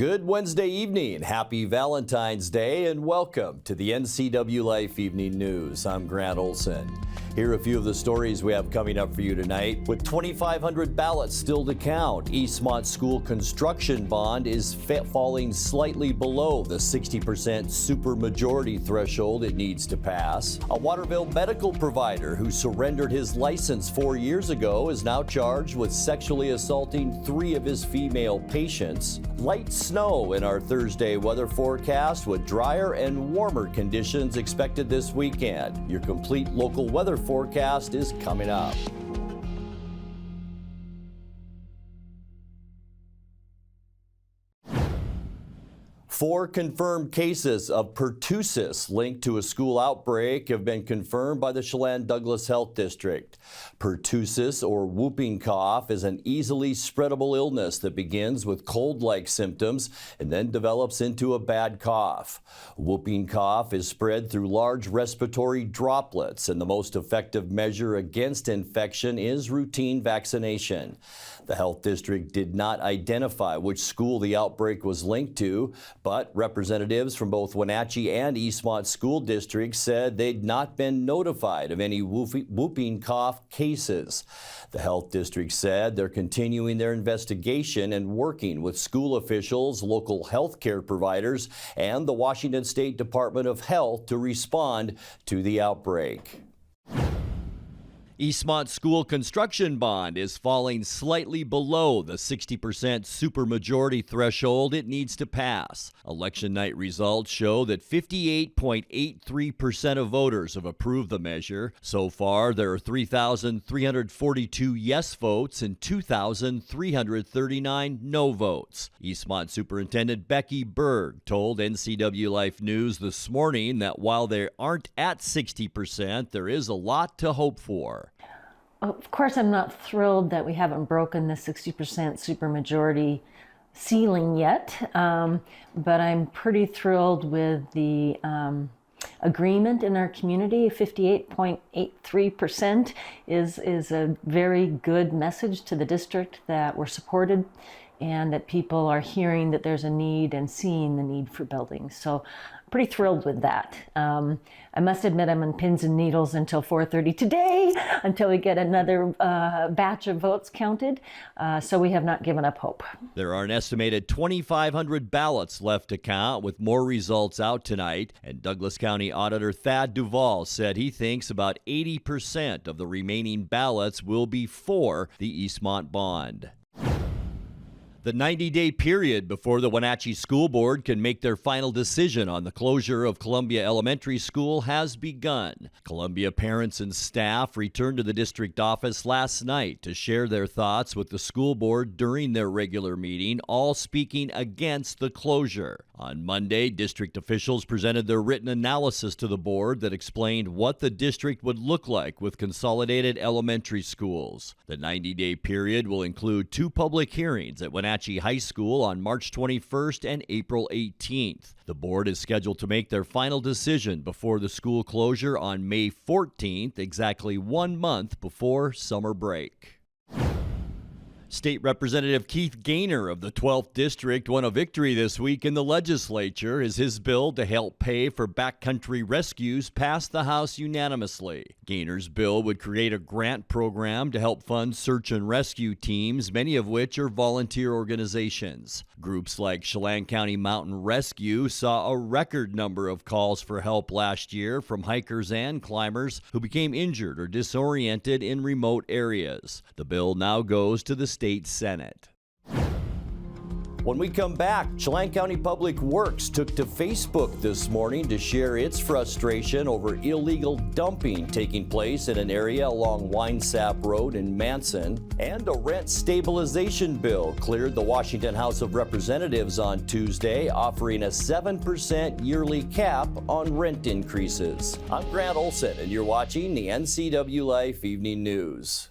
Good Wednesday evening. Happy Valentine's Day and welcome to the NCWLIFE Evening News. I'm Grant Olson. Here are a few of the stories we have coming up for you tonight. With 2,500 ballots still to count, Eastmont School construction bond is falling slightly below the 60% supermajority threshold it needs to pass. A Waterville medical provider who surrendered his license 4 years ago is now charged with sexually assaulting 3 of his female patients. Light snow in our Thursday weather forecast with drier and warmer conditions expected this weekend. Your complete local weather forecast is coming up. 4 confirmed cases of pertussis linked to a school outbreak have been confirmed by the Chelan-Douglas Health District. Pertussis, or whooping cough, is an easily spreadable illness that begins with cold-like symptoms and then develops into a bad cough. Whooping cough is spread through large respiratory droplets, and the most effective measure against infection is routine vaccination. The health district did not identify which school the outbreak was linked to, but representatives from both Wenatchee and Eastmont school districts said they'd not been notified of any whooping cough cases. The health district said they're continuing their investigation and working with school officials, local health care providers, and the Washington State Department of Health to respond to the outbreak. Eastmont School construction bond is falling slightly below the 60% supermajority threshold it needs to pass. Election night results show that 58.83% of voters have approved the measure. So far, there are 3,342 yes votes and 2,339 no votes. Eastmont Superintendent Becky Berg told NCWLIFE News this morning that while they aren't at 60%, there is a lot to hope for. Of course, I'm not thrilled that we haven't broken the 60% supermajority ceiling yet, but I'm pretty thrilled with the agreement in our community. 58.83% is a very good message to the district that we're supported and that people are hearing that there's a need and seeing the need for buildings. So I'm pretty thrilled with that. I must admit I'm on pins and needles until 4:30 today, until we get another batch of votes counted. So we have not given up hope. There are an estimated 2,500 ballots left to count, with more results out tonight. And Douglas County Auditor Thad Duvall said he thinks about 80% of the remaining ballots will be for the Eastmont bond. The 90-day period before the Wenatchee School Board can make their final decision on the closure of Columbia Elementary School has begun. Columbia parents and staff returned to the district office last night to share their thoughts with the school board during their regular meeting, all speaking against the closure. On Monday, district officials presented their written analysis to the board that explained what the district would look like with consolidated elementary schools. The 90-day period will include 2 public hearings at Wenatchee High School on March 21st and April 18th. The board is scheduled to make their final decision before the school closure on May 14th, exactly 1 month before summer break. State Representative Keith Gaynor of the 12th District won a victory this week in the legislature as his bill to help pay for backcountry rescues passed the House unanimously. Gaynor's bill would create a grant program to help fund search and rescue teams, many of which are volunteer organizations. Groups like Chelan County Mountain Rescue saw a record number of calls for help last year from hikers and climbers who became injured or disoriented in remote areas. The bill now goes to the State Senate. When we come back, Chelan County Public Works took to Facebook this morning to share its frustration over illegal dumping taking place in an area along Winesap Road in Manson. And a rent stabilization bill cleared the Washington House of Representatives on Tuesday, offering a 7% yearly cap on rent increases. I'm Grant Olson, and you're watching the NCWLIFE Evening News.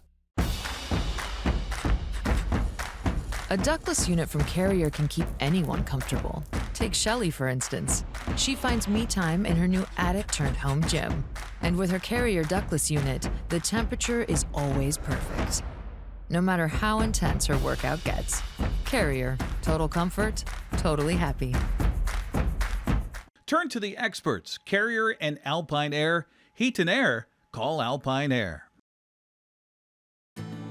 A ductless unit from Carrier can keep anyone comfortable. Take Shelly, for instance. She finds me time in her new attic-turned-home gym. And with her Carrier ductless unit, the temperature is always perfect, no matter how intense her workout gets. Carrier. Total comfort, totally happy. Turn to the experts, Carrier and Alpine Air. Heat and air, call Alpine Air.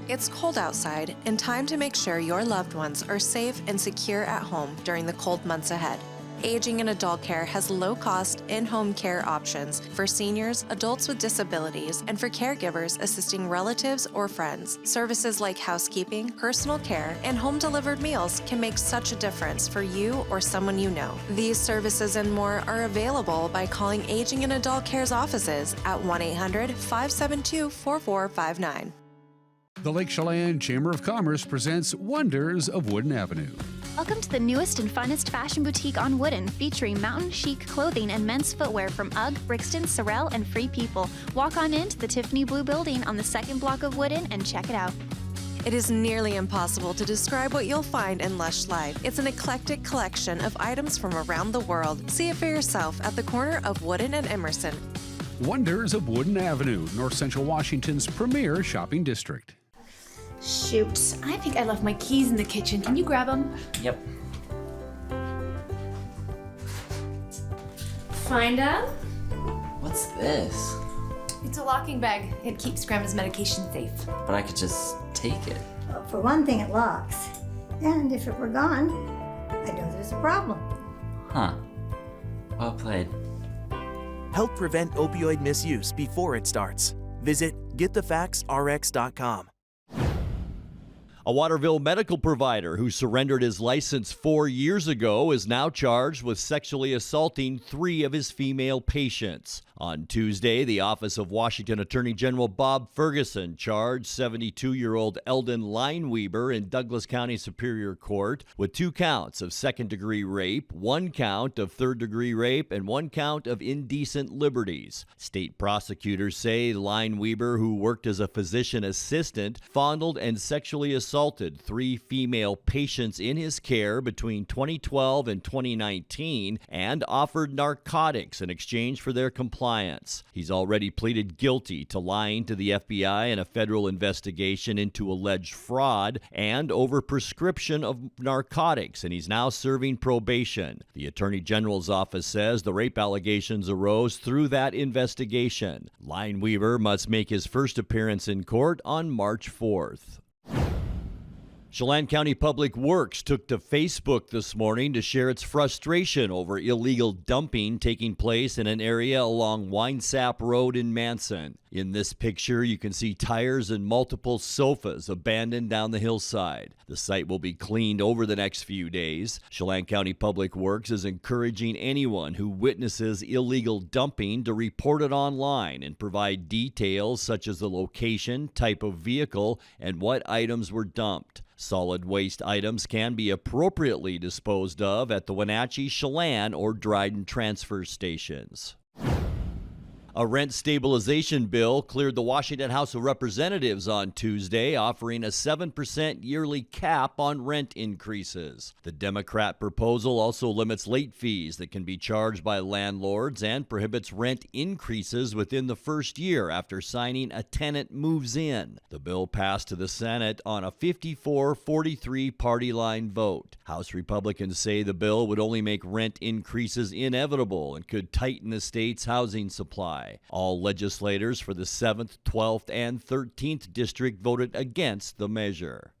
It's cold outside and time to make sure your loved ones are safe and secure at home during the cold months ahead. Aging in Adult Care has low-cost, in-home care options for seniors, adults with disabilities, and for caregivers assisting relatives or friends. Services like housekeeping, personal care, and home-delivered meals can make such a difference for you or someone you know. These services and more are available by calling Aging in Adult Care's offices at 1-800-572-4459. The Lake Chelan Chamber of Commerce presents Wonders of Wooden Avenue. Welcome to the newest and funnest fashion boutique on Wooden, featuring mountain chic clothing and men's footwear from UGG, Brixton, Sorel, and Free People. Walk on into the Tiffany Blue Building on the second block of Wooden and check it out. It is nearly impossible to describe what you'll find in Lush Life. It's an eclectic collection of items from around the world. See it for yourself at the corner of Wooden and Emerson. Wonders of Wooden Avenue, North Central Washington's premier shopping district. Shoot, I think I left my keys in the kitchen. Can you grab them? Yep. Find them? What's this? It's a locking bag. It keeps Grandma's medication safe. But I could just take it. Well, for one thing, it locks. And if it were gone, I know there's a problem. Huh. Well played. Help prevent opioid misuse before it starts. Visit getthefactsrx.com. A Waterville medical provider who surrendered his license 4 years ago is now charged with sexually assaulting 3 of his female patients. On Tuesday, the Office of Washington Attorney General Bob Ferguson charged 72-year-old Eldon Lineweber in Douglas County Superior Court with 2 counts of second-degree rape, 1 count of third-degree rape, and 1 count of indecent liberties. State prosecutors say Lineweber, who worked as a physician assistant, fondled and sexually assaulted 3 female patients in his care between 2012 and 2019 and offered narcotics in exchange for their compliance. He's already pleaded guilty to lying to the FBI in a federal investigation into alleged fraud and overprescription of narcotics, and he's now serving probation. The Attorney General's office says the rape allegations arose through that investigation. Lineweber must make his first appearance in court on March 4th. Chelan County Public Works took to Facebook this morning to share its frustration over illegal dumping taking place in an area along Winesap Road in Manson. In this picture, you can see tires and multiple sofas abandoned down the hillside. The site will be cleaned over the next few days. Chelan County Public Works is encouraging anyone who witnesses illegal dumping to report it online and provide details such as the location, type of vehicle, and what items were dumped. Solid waste items can be appropriately disposed of at the Wenatchee, Chelan, or Dryden transfer stations. A rent stabilization bill cleared the Washington House of Representatives on Tuesday, offering a 7% yearly cap on rent increases. The Democrat proposal also limits late fees that can be charged by landlords and prohibits rent increases within the first year after signing a tenant moves in. The bill passed to the Senate on a 54-43 party line vote. House Republicans say the bill would only make rent increases inevitable and could tighten the state's housing supply. All legislators for the 7th, 12th, and 13th district voted against the measure.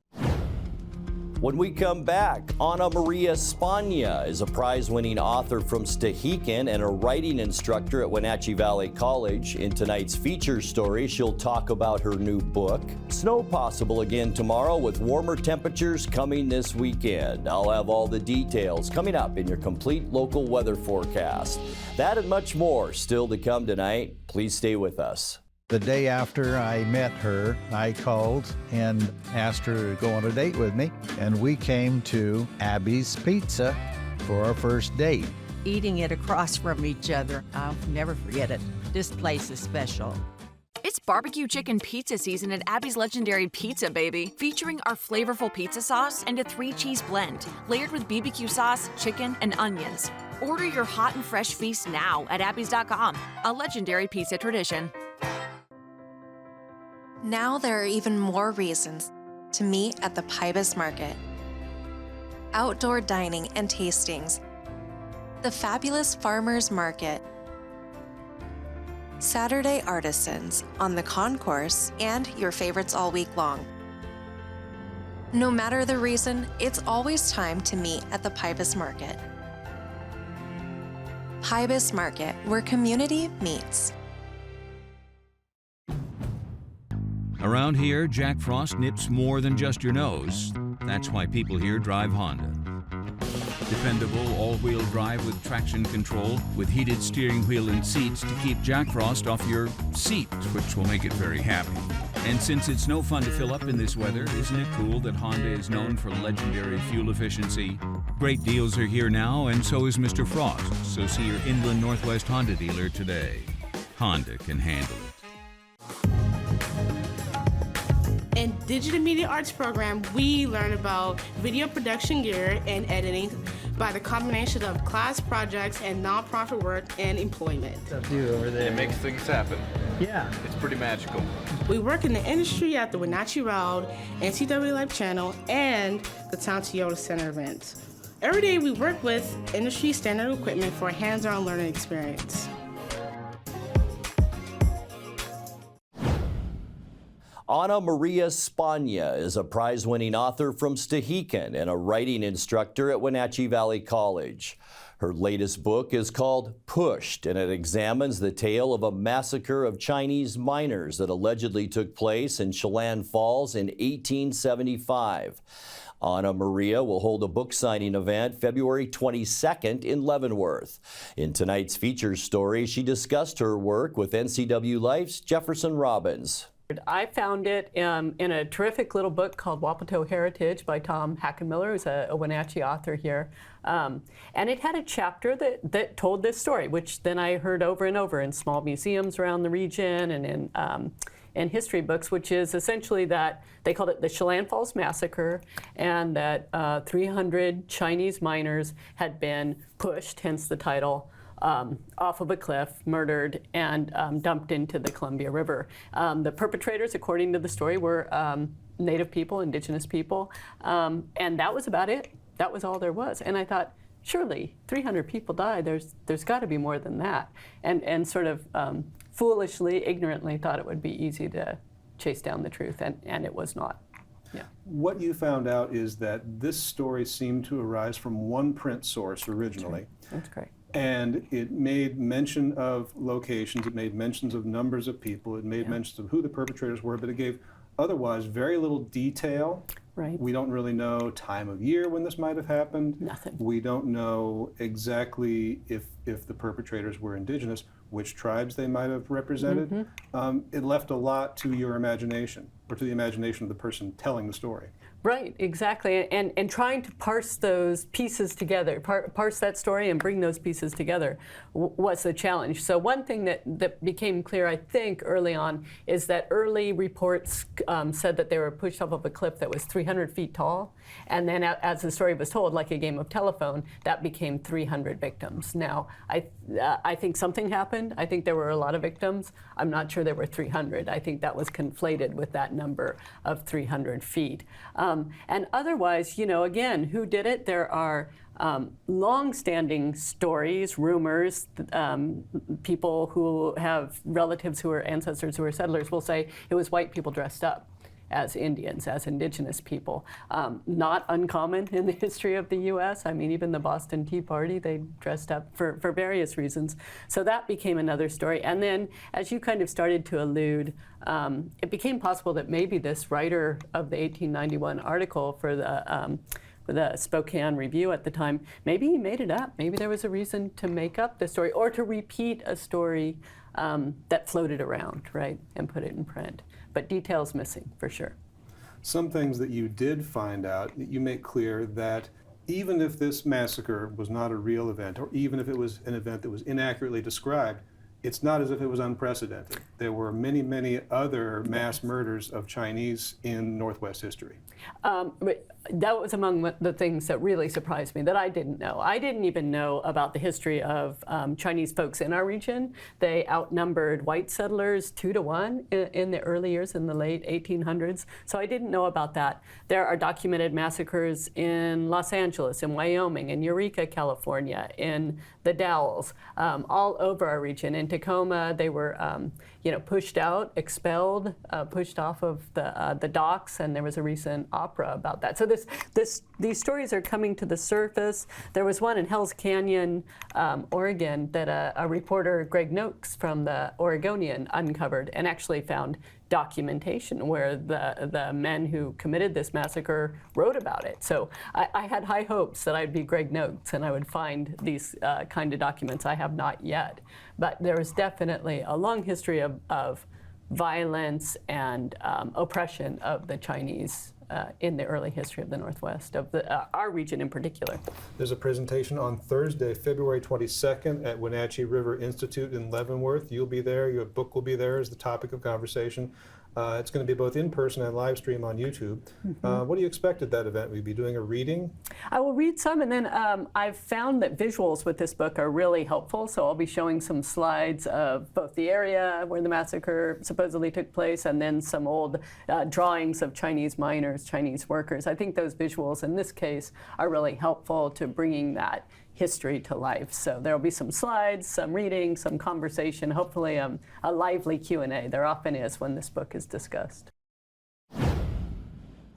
When we come back, Ana Maria Spagna is a prize-winning author from Stehekin and a writing instructor at Wenatchee Valley College. In tonight's feature story, she'll talk about her new book. Snow possible again tomorrow with warmer temperatures coming this weekend. I'll have all the details coming up in your complete local weather forecast. That and much more still to come tonight. Please stay with us. The day after I met her, I called and asked her to go on a date with me, and we came to Abby's Pizza for our first date. Eating it across from each other, I'll never forget it. This place is special. It's barbecue chicken pizza season at Abby's Legendary Pizza, baby. Featuring our flavorful pizza sauce and a 3-cheese blend, layered with BBQ sauce, chicken, and onions. Order your hot and fresh feast now at abbys.com. A legendary pizza tradition. Now there are even more reasons to meet at the Pybus Market. outdoor dining and tastings, the fabulous farmers market, Saturday artisans on the concourse, and your favorites all week long. No matter the reason, it's always time to meet at the Pybus Market. Pybus Market, where community meets. Around here, Jack Frost nips more than just your nose. That's why people here drive Honda. Dependable all-wheel drive with traction control, with heated steering wheel and seats to keep Jack Frost off your seat, which will make it very happy. And since it's no fun to fill up in this weather, isn't it cool that Honda is known for legendary fuel efficiency? Great deals are here now, and so is Mr. Frost. So see your Inland Northwest Honda dealer today. Honda can handle it. In Digital Media Arts program, we learn about video production gear and editing by the combination of class projects and nonprofit work and employment. It makes things happen. Yeah. It's pretty magical. We work in the industry at the Wenatchee Round, NCWLIFE channel, and the Town Toyota Center events. Every day we work with industry standard equipment for a hands-on learning experience. Ana Maria Spagna is a prize-winning author from Stehekin and a writing instructor at Wenatchee Valley College. Her latest book is called Pushed, and it examines the tale of a massacre of Chinese miners that allegedly took place in Chelan Falls in 1875. Ana Maria will hold a book signing event February 22nd in Leavenworth. In tonight's feature story, she discussed her work with NCWLIFE's Jefferson Robbins. I found it in a terrific little book called Wapato Heritage by Tom Hackenmiller, who's a Wenatchee author here. And it had a chapter that told this story, which then I heard over and over in small museums around the region and in history books, which is essentially that they called it the Chelan Falls Massacre, and that 300 Chinese miners had been pushed, hence the title, off of a cliff, murdered, and dumped into the Columbia River. The perpetrators, according to the story, were Native people, indigenous people, and that was about it. That was all there was. And I thought, surely 300 people died. There's got to be more than that. And sort of foolishly, ignorantly thought it would be easy to chase down the truth, and it was not. Yeah. What you found out is that this story seemed to arise from one print source originally. That's correct. And it made mention of locations, it made mentions of numbers of people, it made mentions of who the perpetrators were, but it gave otherwise very little detail. Right. We don't really know time of year when this might have happened. Nothing. We don't know exactly if the perpetrators were indigenous, which tribes they might have represented. Mm-hmm. It left a lot to your imagination, or to the imagination of the person telling the story. Right, exactly, and trying to parse those pieces together, parse that story and bring those pieces together was the challenge. So one thing that became clear, I think, early on is that early reports said that they were pushed off of a cliff that was 300 feet tall, and then as the story was told, like a game of telephone, that became 300 victims. Now, I think something happened. I think there were a lot of victims. I'm not sure there were 300. I think that was conflated with that number of 300 feet. And otherwise, again, who did it? There are long-standing stories, rumors. People who have relatives who are ancestors who are settlers will say it was white people dressed up as Indians, as indigenous people. Not uncommon in the history of the U.S. I mean, even the Boston Tea Party, they dressed up for various reasons. So that became another story. And then, as you kind of started to allude, it became possible that maybe this writer of the 1891 article for the Spokane Review at the time, maybe he made it up. Maybe there was a reason to make up the story or to repeat a story that floated around, right, and put it in print. But details missing, for sure. Some things that you did find out, you make clear that even if this massacre was not a real event, or even if it was an event that was inaccurately described, it's not as if it was unprecedented. There were many, many other mass murders of Chinese in Northwest history. But that was among the things that really surprised me that I didn't know. I didn't even know about the history of Chinese folks in our region. They outnumbered white settlers 2 to 1 in the early years, in the late 1800s. So I didn't know about that. There are documented massacres in Los Angeles, in Wyoming, in Eureka, California, in the Dalles, all over our region. In Tacoma, they were pushed out, expelled, pushed off of the docks, and there was a recent opera about that. So these stories are coming to the surface. There was one in Hell's Canyon, Oregon, that a reporter, Greg Noakes from the Oregonian, uncovered and actually found documentation where the men who committed this massacre wrote about it. So I had high hopes that I'd be Greg Noakes and I would find these kind of documents. I have not yet. But there is definitely a long history of violence and oppression of the Chinese in the early history of the Northwest, of our region in particular. There's a presentation on Thursday, February 22nd at Wenatchee River Institute in Leavenworth. You'll be there. Your book will be there as the topic of conversation. It's going to be both in person and live stream on YouTube. What do you expect at that event? Will you be doing a reading? I will read some, and then I've found that visuals with this book are really helpful. So I'll be showing some slides of both the area where the massacre supposedly took place and then some old drawings of Chinese miners, Chinese workers. I think those visuals in this case are really helpful to bringing that history to life. So there will be some slides, some reading, some conversation, hopefully a lively Q&A. There often is when this book is discussed.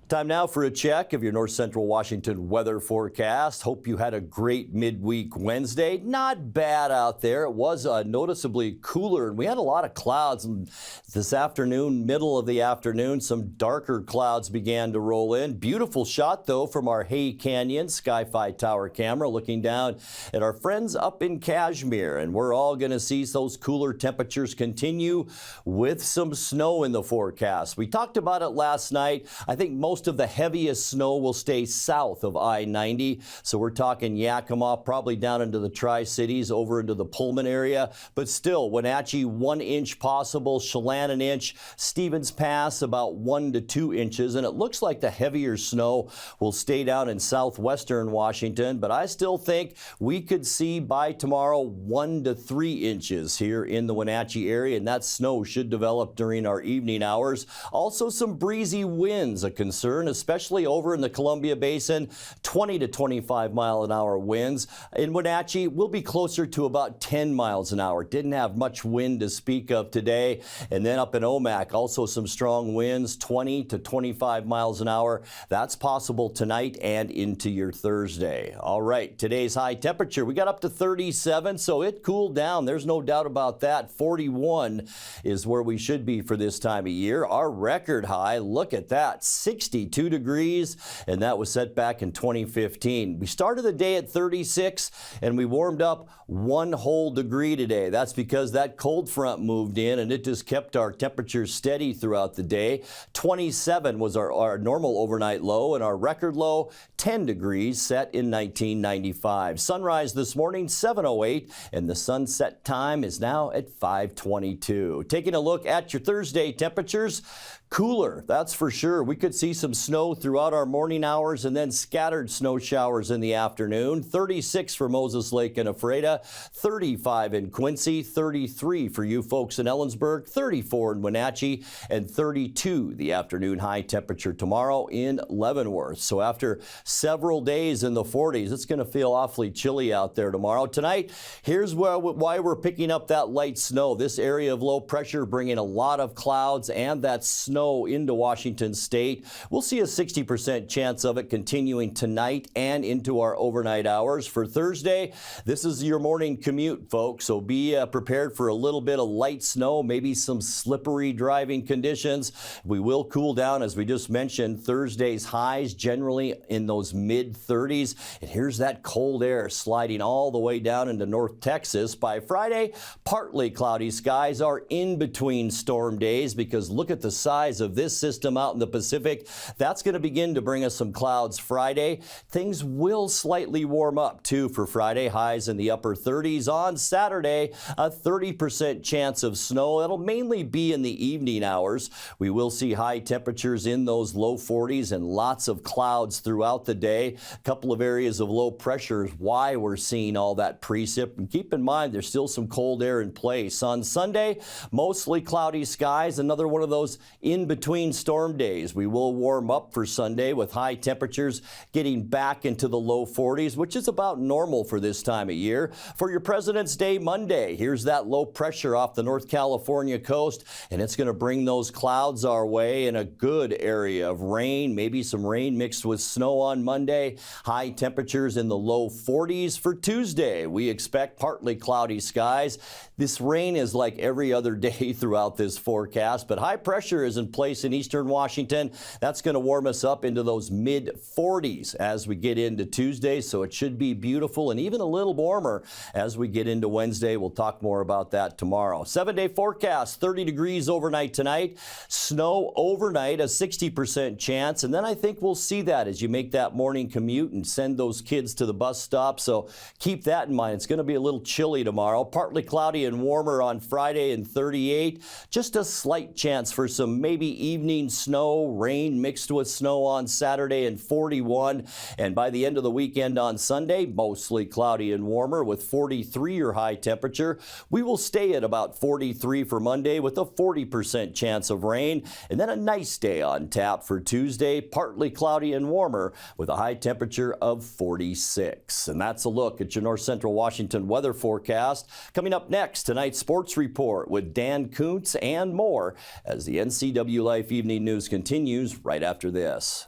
Time now for a check of your North Central Washington weather forecast. Hope you had a great midweek Wednesday. Not bad out there. It was noticeably cooler, and we had a lot of clouds. And this afternoon, middle of the afternoon, some darker clouds began to roll in. Beautiful shot, though, from our Hay Canyon Sky-Fi Tower camera, looking down at our friends up in Kashmir. And we're all going to see those cooler temperatures continue with some snow in the forecast. We talked about it last night. I think most of the heaviest snow will stay south of I-90. So we're talking Yakima, probably down into the Tri-Cities, over into the Pullman area. But still, Wenatchee, 1 inch possible, Chelan an inch, Stevens Pass about 1 to 2 inches. And it looks like the heavier snow will stay down in southwestern Washington. But I still think we could see by tomorrow 1 to 3 inches here in the Wenatchee area. And that snow should develop during our evening hours. Also some breezy winds, a concern, especially over in the Columbia Basin, 20 to 25 mile an hour winds. In Wenatchee, we'll be closer to about 10 miles an hour. Didn't have much wind to speak of today. And then up in Omak, also some strong winds, 20 to 25 miles an hour. That's possible tonight and into your Thursday. All right, today's high temperature, we got up to 37, so it cooled down. There's no doubt about that. 41 is where we should be for this time of year. Our record high, look at that, 62 degrees, and that was set back in 2015. We started the day at 36, and we warmed up 1 whole degree today. That's because that cold front moved in, and it just kept our temperatures steady throughout the day. 27 was our normal overnight low, and our record low, 10 degrees, set in 1995. Sunrise this morning, 7:08, and the sunset time is now at 5:22. Taking a look at your Thursday temperatures, cooler, that's for sure. We could see some snow throughout our morning hours and then scattered snow showers in the afternoon. 36 for Moses Lake and Ephrata, 35 in Quincy, 33 for you folks in Ellensburg, 34 in Wenatchee, and 32 the afternoon high temperature tomorrow in Leavenworth. So after several days in the 40s, it's going to feel awfully chilly out there tomorrow. Tonight, here's why we're picking up that light snow. This area of low pressure bringing a lot of clouds and that snow into Washington state. We'll see a 60% chance of it continuing tonight and into our overnight hours. For Thursday, this is your morning commute, folks, so be prepared for a little bit of light snow, maybe some slippery driving conditions. We will cool down, as we just mentioned. Thursday's highs generally in those mid-30s, and here's that cold air sliding all the way down into North Texas. By Friday, partly cloudy skies are in between storm days, because look at the size size of this system out in the Pacific. That's going to begin to bring us some clouds Friday. Things will slightly warm up, too, for Friday. Highs in the upper 30s. On Saturday, a 30% chance of snow. It'll mainly be in the evening hours. We will see high temperatures in those low 40s and lots of clouds throughout the day. A couple of areas of low pressure is why we're seeing all that precip. And keep in mind, there's still some cold air in place. On Sunday, mostly cloudy skies. Another one of those in-between storm days. We will warm up for Sunday with high temperatures getting back into the low 40s, which is about normal for this time of year. For your President's Day Monday, here's that low pressure off the North California coast, and it's going to bring those clouds our way in a good area of rain, maybe some rain mixed with snow on Monday. High temperatures in the low 40s for Tuesday. We expect partly cloudy skies. This rain is like every other day throughout this forecast, but high pressure is in place in eastern Washington. That's going to warm us up into those mid 40s as we get into Tuesday, so it should be beautiful and even a little warmer as we get into Wednesday. We'll talk more about that tomorrow. 7-day forecast, 30 degrees overnight tonight. Snow overnight, a 60% chance, and then I think we'll see that as you make that morning commute and send those kids to the bus stop, so keep that in mind. It's going to be a little chilly tomorrow. Partly cloudy and warmer on Friday and 38. Just a slight chance for some maybe evening snow, rain mixed with snow on Saturday and 41. And by the end of the weekend on Sunday, mostly cloudy and warmer with 43 your high temperature. We will stay at about 43 for Monday with a 40% chance of rain. And then a nice day on tap for Tuesday, partly cloudy and warmer with a high temperature of 46. And that's a look at your North Central Washington weather forecast. Coming up next, tonight's sports report with Dan Kuntz and more as the NCWLIFE Evening News continues right after this.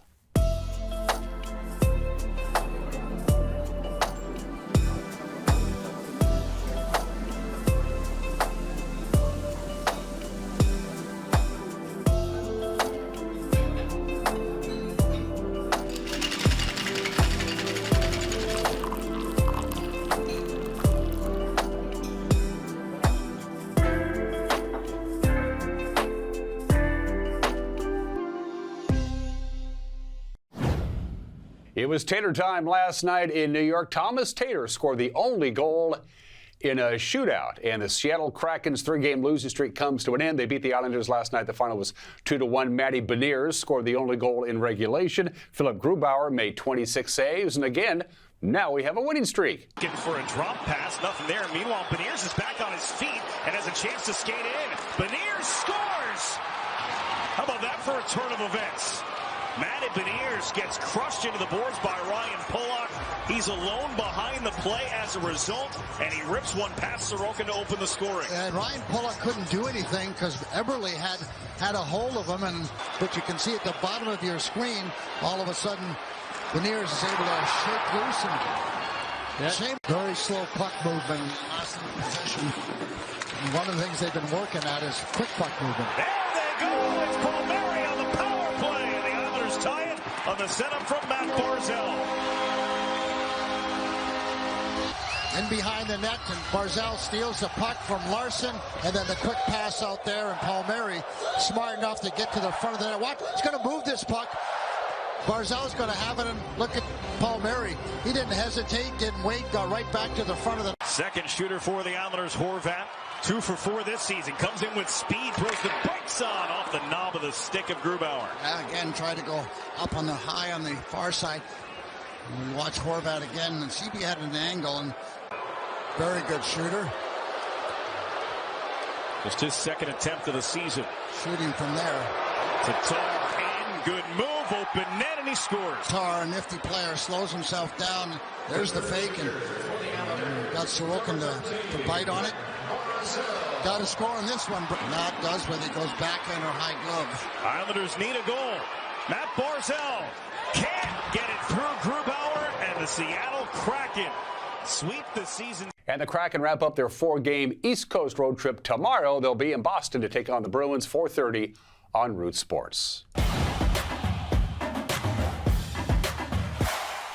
It was Tater time last night in New York. Thomas Tater scored the only goal in a shootout, and the Seattle Kraken's 3-game losing streak comes to an end. They beat the Islanders last night. The final was 2-1. Matty Beniers scored the only goal in regulation. Philip Grubauer made 26 saves, and again, now we have a winning streak. Looking for a drop pass, nothing there. Meanwhile, Beniers is back on his feet and has a chance to skate in. Beniers scores! How about that for a turn of events? Matty Beniers gets crushed into the boards by Ryan Pulock. He's alone behind the play as a result, and he rips one past Sorokin to open the scoring. And Ryan Pulock couldn't do anything because Eberle had a hold of him, but you can see at the bottom of your screen, all of a sudden, Beniers is able to shake loose and very slow puck movement, lost in possession. And one of the things they've been working at is quick puck movement. There they go! It's Palmieri on the power play, and the Islanders tie it on the setup from Matt Barzal. In behind the net, and Barzal steals the puck from Larson, and then the quick pass out there, and Palmieri smart enough to get to the front of the net. Watch, he's going to move this puck. Barzal's going to have it, and look at Palmieri. He didn't hesitate, didn't wait, got right back to the front of the net. Second shooter for the Islanders, Horvat. 2 for 4 this season. Comes in with speed, throws the brakes on off the knob of the stick of Grubauer. Again, try to go up on the high on the far side. And we watch Horvat again, and CB had an angle, and very good shooter. Just his second attempt of the season. Shooting from there. Tatar in, good move, open net, and he scores. Tatar, a nifty player, slows himself down. There's the fake, and got Sorokin to bite on it. Got to score on this one. Matt does when he goes backhand or high glove. Islanders need a goal. Matt Barzal can't get it through Grubauer, and the Seattle Kraken sweep the season. And the Kraken wrap up their 4-game East Coast road trip tomorrow. They'll be in Boston to take on the Bruins, 4:30 on Root Sports.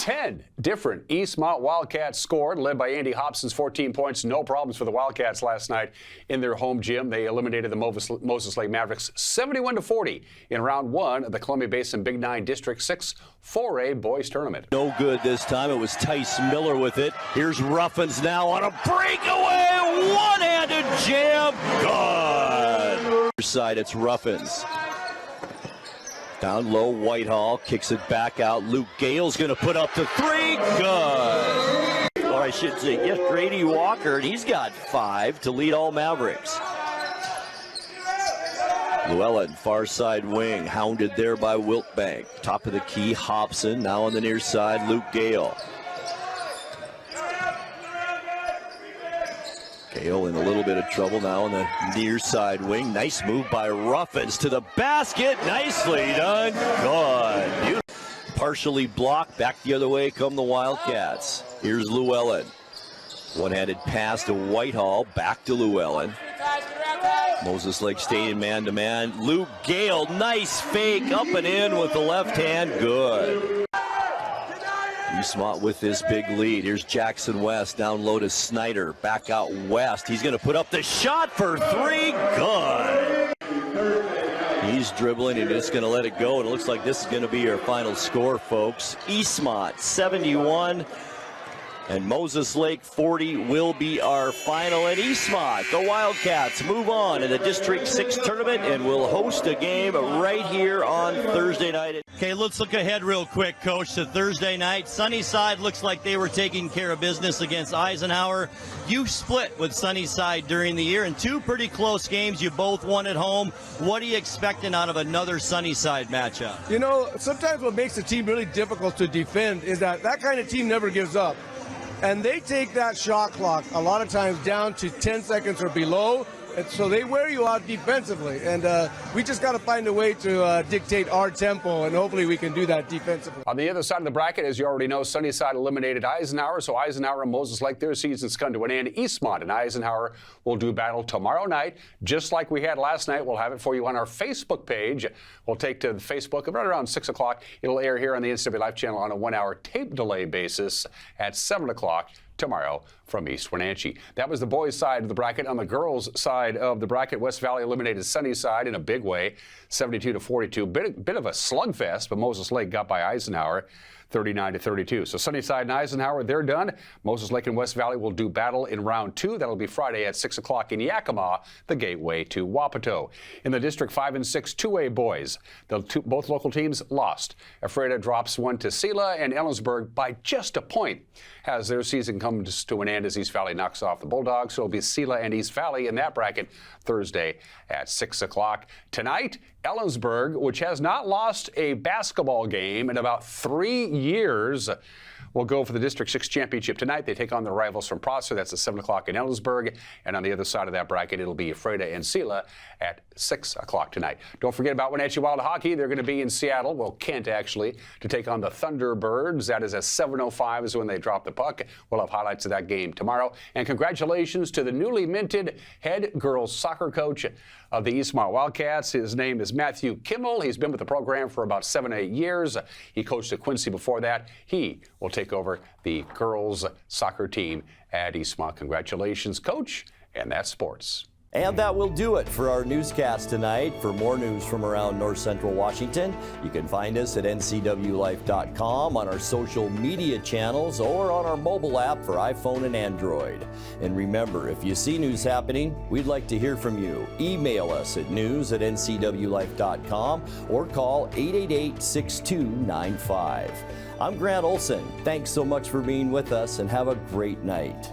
10 different Eastmont Wildcats scored, led by Andy Hobson's 14 points. No problems for the Wildcats last night in their home gym. They eliminated the Moses Lake Mavericks 71-40 in round 1 of the Columbia Basin Big 9 District 6 4A boys tournament. No good this time. It was Tice Miller with it. Here's Ruffins now on a breakaway. One-handed jam. Good. Side, it's Ruffins. Down low, Whitehall kicks it back out. Luke Gale's going to put up the 3. Good. Or I should say, yes, Grady Walker, and he's got 5 to lead all Mavericks. Llewellyn, far side wing, hounded there by Wiltbank. Top of the key, Hobson. Now on the near side, Luke Gale. Gale in a little bit of trouble now on the near side wing. Nice move by Ruffins to the basket. Nicely done. Good. Beautiful. Partially blocked. Back the other way come the Wildcats. Here's Llewellyn. One-handed pass to Whitehall. Back to Llewellyn. Moses Lake staying man-to-man. Luke Gale, nice fake. Up and in with the left hand. Good. Eastmont with this big lead. Here's Jackson West down low to Snyder. Back out west. He's going to put up the shot for 3. Good. He's dribbling and just going to let it go. And it looks like this is going to be our final score, folks. Eastmont 71 and Moses Lake 40 will be our final. And Eastmont, the Wildcats, move on in the District 6 tournament and will host a game right here on Thursday night. Okay, let's look ahead real quick, Coach, to Thursday night. Sunnyside looks like they were taking care of business against Eisenhower. You split with Sunnyside during the year in 2 pretty close games. You both won at home. What are you expecting out of another Sunnyside matchup? You know, sometimes what makes a team really difficult to defend is that kind of team never gives up. And they take that shot clock a lot of times down to 10 seconds or below. And so they wear you out defensively. And we just got to find a way to dictate our tempo, and hopefully we can do that defensively. On the other side of the bracket, as you already know, Sunnyside eliminated Eisenhower. So Eisenhower and Moses Lake, their seasons come to an end. Eastmont and Eisenhower will do battle tomorrow night. Just like we had last night, we'll have it for you on our Facebook page. We'll take to Facebook right around 6 o'clock. It'll air here on the NCWLIFE channel on a 1-hour tape delay basis at 7 o'clock. Tomorrow from East Wenatchee. That was the boys' side of the bracket. On the girls' side of the bracket, West Valley eliminated Sunnyside in a big way, 72-42. Bit of a slugfest, but Moses Lake got by Eisenhower, 39-32. So Sunnyside and Eisenhower, they're done. Moses Lake and West Valley will do battle in round 2. That'll be Friday at 6 o'clock in Yakima, the gateway to Wapato. In the District 5 and 6 2A boys, both local teams lost. Ephrata drops one to Sela, and Ellensburg by just a point as their season comes to an end as East Valley knocks off the Bulldogs. So it'll be Sela and East Valley in that bracket Thursday at 6 o'clock. Tonight, Ellensburg, which has not lost a basketball game in about 3 years, will go for the District 6 championship tonight. They take on their rivals from Prosser. That's at 7 o'clock in Ellensburg. And on the other side of that bracket, it'll be Ephrata and Sela at 6 o'clock tonight. Don't forget about Wenatchee Wild Hockey. They're going to be in Seattle, well, Kent actually, to take on the Thunderbirds. That is at 7:05 is when they drop the puck. We'll have highlights of that game tomorrow. And congratulations to the newly minted head girls soccer coach of the Eastmont Wildcats. His name is Matthew Kimmel. He's been with the program for about 7-8 years. He coached at Quincy before that. He will take over the girls soccer team at Eastmont. Congratulations, Coach. And that's sports. And that will do it for our newscast tonight. For more news from around North Central Washington, you can find us at ncwlife.com, on our social media channels, or on our mobile app for iPhone and Android. And remember, if you see news happening, we'd like to hear from you. Email us at news@ncwlife.com or call 888-6295. I'm Grant Olson. Thanks so much for being with us, and have a great night.